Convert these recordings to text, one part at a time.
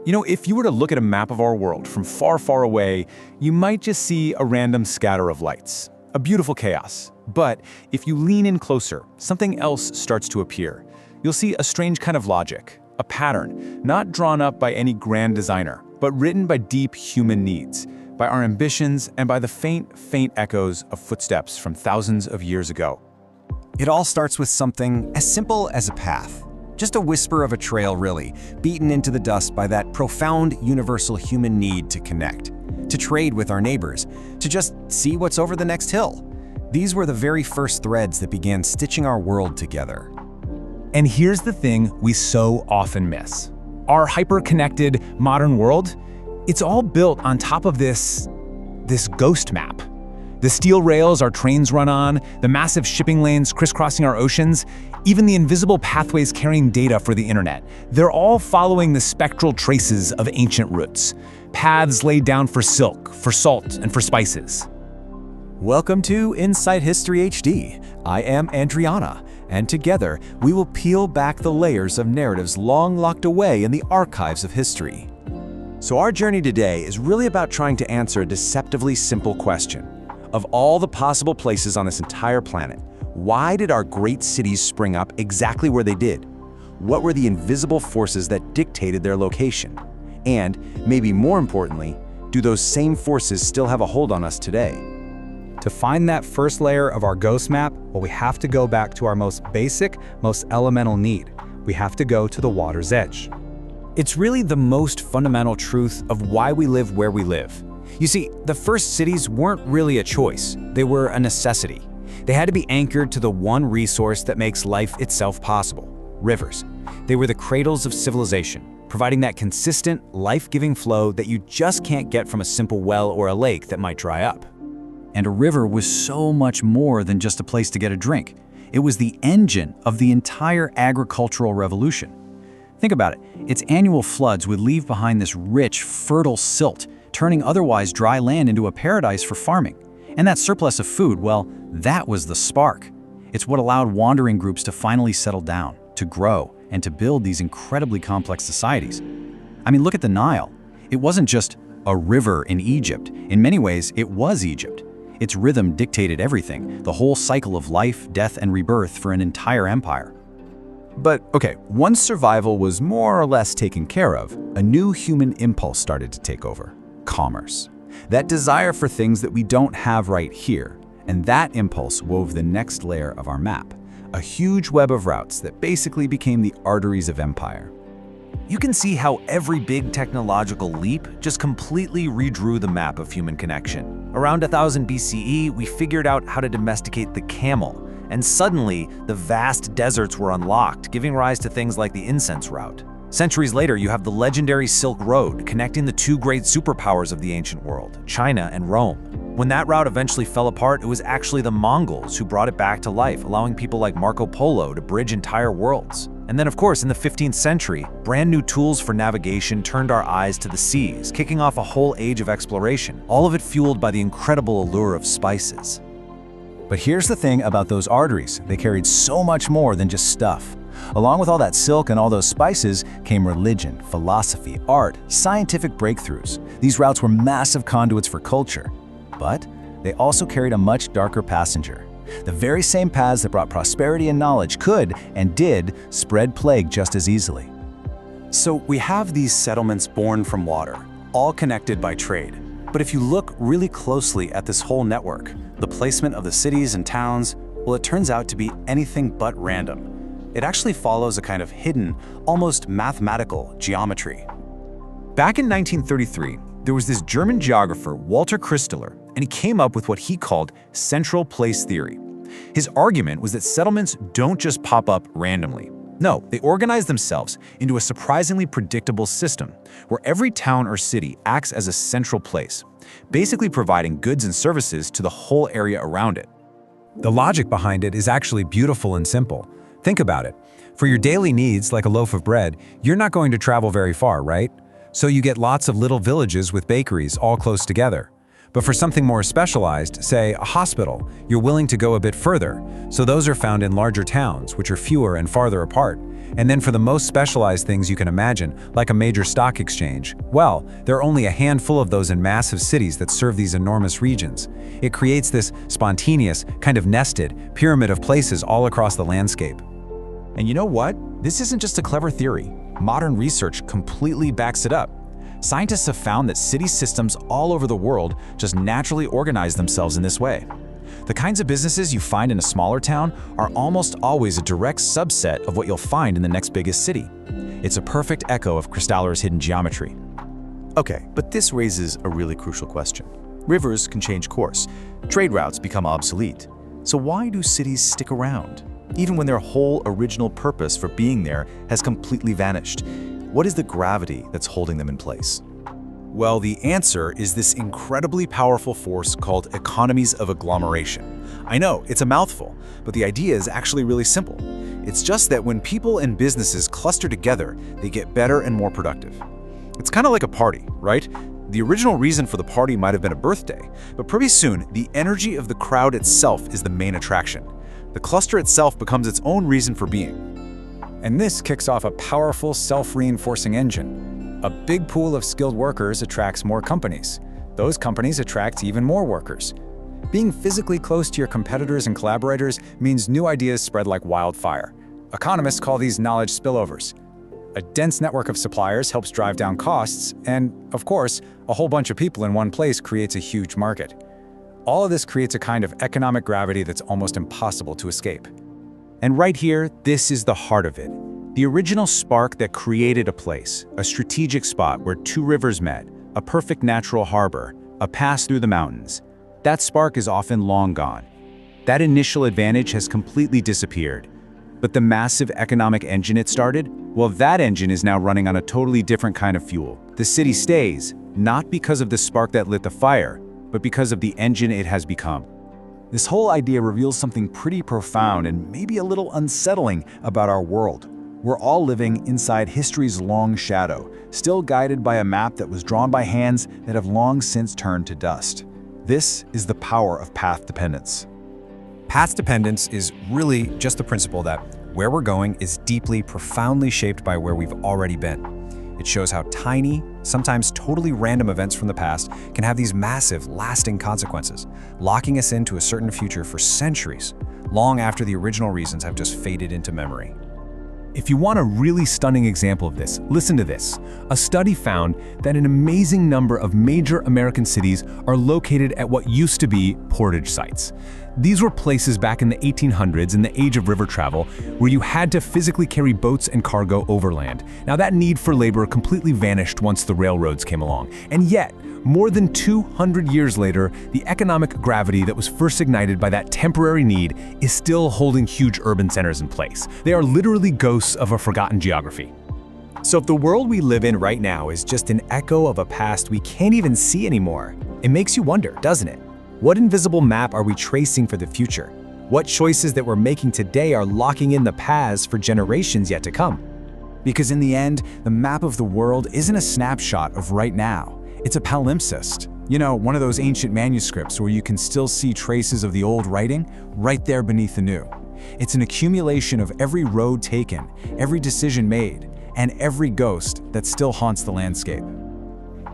You know, if you were to look at a map of our world from far, far away, you might just see a random scatter of lights, a beautiful chaos. But if you lean in closer, something else starts to appear. You'll see a strange kind of logic, a pattern, not drawn up by any grand designer, but written by deep human needs, by our ambitions, and by the faint, faint echoes of footsteps from thousands of years ago. It all starts with something as simple as a path. Just a whisper of a trail, really, beaten into the dust by that profound universal human need to connect, to trade with our neighbors, to just see what's over the next hill. These were the very first threads that began stitching our world together. And here's the thing we so often miss. Our hyper-connected modern world, it's all built on top of this ghost map. The steel rails our trains run on, the massive shipping lanes crisscrossing our oceans, even the invisible pathways carrying data for the internet. They're all following the spectral traces of ancient roots, paths laid down for silk, for salt, and for spices. Welcome to Inside History HD. I am Andriana, and together we will peel back the layers of narratives long locked away in the archives of history. So our journey today is really about trying to answer a deceptively simple question. Of all the possible places on this entire planet, why did our great cities spring up exactly where they did? What were the invisible forces that dictated their location? And, maybe more importantly, do those same forces still have a hold on us today? To find that first layer of our ghost map, well, we have to go back to our most basic, most elemental need. We have to go to the water's edge. It's really the most fundamental truth of why we live where we live. You see, the first cities weren't really a choice, they were a necessity. They had to be anchored to the one resource that makes life itself possible: rivers. They were the cradles of civilization, providing that consistent, life-giving flow that you just can't get from a simple well or a lake that might dry up. And a river was so much more than just a place to get a drink. It was the engine of the entire agricultural revolution. Think about it, its annual floods would leave behind this rich, fertile silt, turning otherwise dry land into a paradise for farming. And that surplus of food, well, that was the spark. It's what allowed wandering groups to finally settle down, to grow, and to build these incredibly complex societies. I mean, look at the Nile. It wasn't just a river in Egypt. In many ways, it was Egypt. Its rhythm dictated everything, the whole cycle of life, death, and rebirth for an entire empire. But okay, once survival was more or less taken care of, a new human impulse started to take over: commerce. That desire for things that we don't have right here. And that impulse wove the next layer of our map, a huge web of routes that basically became the arteries of empire. You can see how every big technological leap just completely redrew the map of human connection. Around 1000 BCE, we figured out how to domesticate the camel, and suddenly the vast deserts were unlocked, giving rise to things like the incense route. Centuries later, you have the legendary Silk Road, connecting the two great superpowers of the ancient world, China and Rome. When that route eventually fell apart, it was actually the Mongols who brought it back to life, allowing people like Marco Polo to bridge entire worlds. And then, of course, in the 15th century, brand new tools for navigation turned our eyes to the seas, kicking off a whole age of exploration, all of it fueled by the incredible allure of spices. But here's the thing about those arteries: they carried so much more than just stuff. Along with all that silk and all those spices came religion, philosophy, art, scientific breakthroughs. These routes were massive conduits for culture. But they also carried a much darker passenger. The very same paths that brought prosperity and knowledge could, and did, spread plague just as easily. So we have these settlements born from water, all connected by trade. But if you look really closely at this whole network, the placement of the cities and towns, well, it turns out to be anything but random. It actually follows a kind of hidden, almost mathematical geometry. Back in 1933, there was this German geographer, Walter Christaller, and he came up with what he called central place theory. His argument was that settlements don't just pop up randomly. No, they organize themselves into a surprisingly predictable system where every town or city acts as a central place, basically providing goods and services to the whole area around it. The logic behind it is actually beautiful and simple. Think about it. For your daily needs, like a loaf of bread, you're not going to travel very far, right? So you get lots of little villages with bakeries all close together. But for something more specialized, say a hospital, you're willing to go a bit further. So those are found in larger towns, which are fewer and farther apart. And then for the most specialized things you can imagine, like a major stock exchange, well, there are only a handful of those in massive cities that serve these enormous regions. It creates this spontaneous, kind of nested, pyramid of places all across the landscape. And you know what? This isn't just a clever theory. Modern research completely backs it up. Scientists have found that city systems all over the world just naturally organize themselves in this way. The kinds of businesses you find in a smaller town are almost always a direct subset of what you'll find in the next biggest city. It's a perfect echo of Christaller's hidden geometry. Okay, but this raises a really crucial question. Rivers can change course. Trade routes become obsolete. So why do cities stick around, even when their whole original purpose for being there has completely vanished? What is the gravity that's holding them in place? Well, the answer is this incredibly powerful force called economies of agglomeration. I know, it's a mouthful, but the idea is actually really simple. It's just that when people and businesses cluster together, they get better and more productive. It's kind of like a party, right? The original reason for the party might have been a birthday, but pretty soon, the energy of the crowd itself is the main attraction. The cluster itself becomes its own reason for being. And this kicks off a powerful self-reinforcing engine. A big pool of skilled workers attracts more companies. Those companies attract even more workers. Being physically close to your competitors and collaborators means new ideas spread like wildfire. Economists call these knowledge spillovers. A dense network of suppliers helps drive down costs, and, of course, a whole bunch of people in one place creates a huge market. All of this creates a kind of economic gravity that's almost impossible to escape. And right here, this is the heart of it. The original spark that created a place, a strategic spot where two rivers met, a perfect natural harbor, a pass through the mountains. That spark is often long gone. That initial advantage has completely disappeared. But the massive economic engine it started, well, that engine is now running on a totally different kind of fuel. The city stays, not because of the spark that lit the fire, but because of the engine it has become. This whole idea reveals something pretty profound and maybe a little unsettling about our world. We're all living inside history's long shadow, still guided by a map that was drawn by hands that have long since turned to dust. This is the power of path dependence. Path dependence is really just the principle that where we're going is deeply, profoundly shaped by where we've already been. It shows how tiny, sometimes totally random events from the past can have these massive, lasting consequences, locking us into a certain future for centuries, long after the original reasons have just faded into memory. If you want a really stunning example of this, listen to this. A study found that an amazing number of major American cities are located at what used to be portage sites. These were places back in the 1800s, in the age of river travel, where you had to physically carry boats and cargo overland. Now that need for labor completely vanished once the railroads came along. And yet, more than 200 years later, the economic gravity that was first ignited by that temporary need is still holding huge urban centers in place. They are literally ghosts of a forgotten geography. So if the world we live in right now is just an echo of a past we can't even see anymore, it makes you wonder, doesn't it? What invisible map are we tracing for the future? What choices that we're making today are locking in the paths for generations yet to come? Because in the end, the map of the world isn't a snapshot of right now. It's a palimpsest. You know, one of those ancient manuscripts where you can still see traces of the old writing right there beneath the new. It's an accumulation of every road taken, every decision made, and every ghost that still haunts the landscape.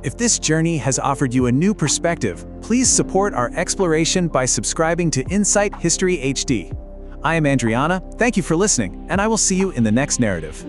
If this journey has offered you a new perspective, please support our exploration by subscribing to Insight History HD. I am Andriana, thank you for listening, and I will see you in the next narrative.